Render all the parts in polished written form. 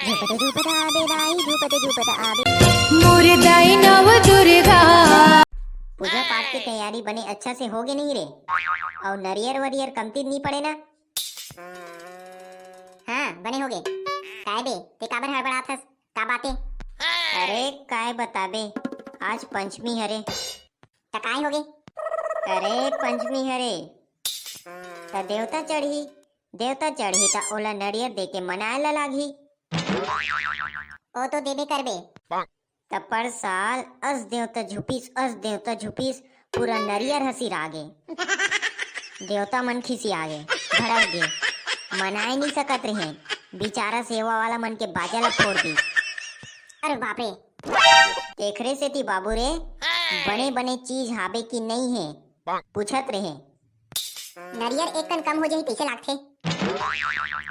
झुपते झुपत आबे दाई झुपते झुपत आबे। मोर दाई नव दुर्गा। पूजा पाठ की तैयारी बने अच्छा से होगे नहीं रे? और नरियर वरियर कमती नहीं पड़े ना? हाँ बने होगे। काय बे ते काबर हड़बड़ाथस? का बाते? अरे काय बताबे, आज पंचमी हरे। त काय होगे? अरे पंचमी हरे त देवता चढ़ी त ओला नरियर दे के मनाए ला लागी। ओ तो देबे करबे त पर साल अस देवता झुपिस पूरा नरियर हसी रागे। देवता मन खिसी आगे भड़क गे, मनाए नहीं सकत रहे। बेचारा सेवा वाला मन के बाजा ला फोड़ दी। अरे बाप रे, देखरे से ती बाबू रे बने बने चीज हाबे की नहीं है पूछत रहे। नरियर एक कन कम हो जाही पीछे लागथे।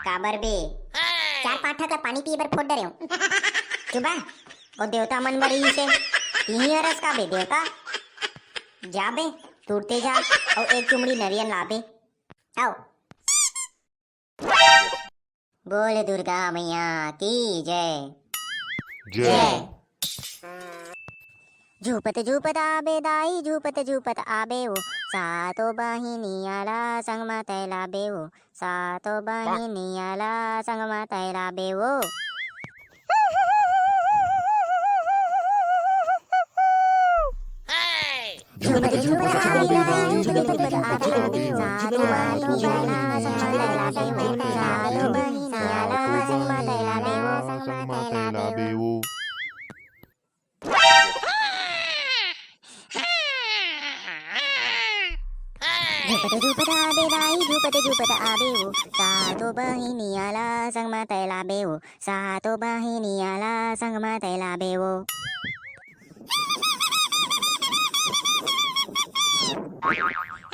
काबर बे? 4-5 ठक ला पानी पिए बर फोड़ डरे हो। चुबा ओ देवता मन बर ही से यही हरस का बे देवता। जा बे टूटते जा और एक चुमड़ी नरियर लाबे। आओ बोले दुर्गा मैया की जय। जय। झूपत झूपत आबे दाई झूपत झूपत आबे वो, सातो बहिनियाला संगमा तैलाबे वो, सातो बहिनियाला संगमा तैलाबे वो। झूपत झूपत आबे दाई झूपत झूपत आबे वो, सातो बहिनियाला संगमा तैलाबे वो, सातो बहिनियाला संगमा तैलाबे वो, संगमा तैलाबे वो। झुपत झुपत आबे दाई झुपत झुपत आबे वो, सातो बहिनियाला संगमा तैलाबे वो, सातो बहिनियाला संगमा तैलाबे वो।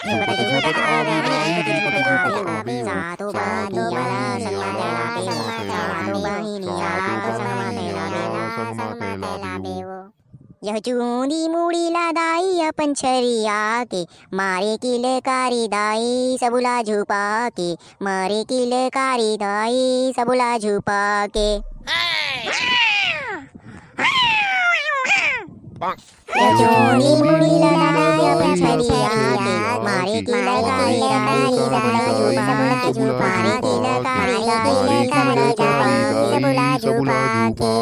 झुपत झुपत आबे दाई झुपत झुपत आबे वो, सातो बहिनियाला संगमा तैलाबे वो, सातो बहिनियाला संगमा तैलाबे वो। यह चूंदी मुड़ी ला दाई अपन छरिया के, मारे की लकारी दाई सबुला झुपा के, मारे की लकारी दाई सबुला झुपा के। यह चूंदी मुड़ी ला दाई अपन छरिया के, मारे की लकारी दाई सबुला झुपा के, मारे की लकारी दाई सबुला झुपा के।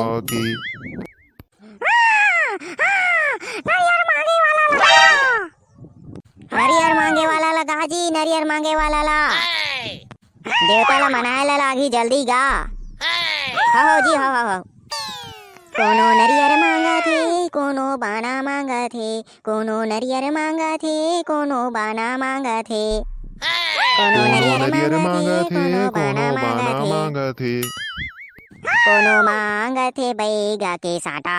नरियर मांगे वाला लगा जी, नरियर मांगे वाला ला देवता ला मनाए ला लागी जल्दी गा। हो जी हो। कोनो नरियर मांगा थे कोनो बाना मांगा थे, कोनो नरियर मांगा थे कोनो बाना मांगा थे, कोनो नरियर मांगा थे कोनो बाना मांगा थे, कोनो मांगा थे बैगा के साटा।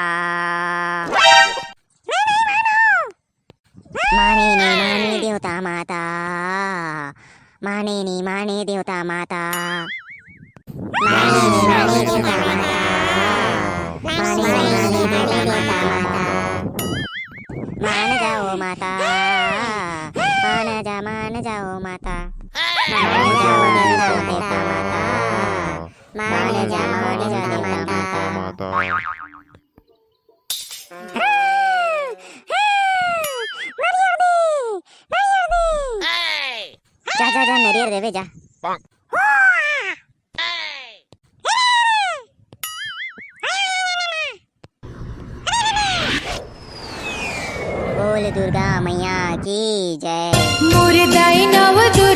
माने नी माने देवता माता, माने नी माने देवता माता, माने नी माने देवता माता, माने नी माने देवता माता। मान जाओ माता, मान जाओ माता, मान जाओ देवता माता, मान जाओ देवता माता। जा नरियर देवे जा। बोल दुर्गा मैया की जय। मोर दाई नव दुर्गा।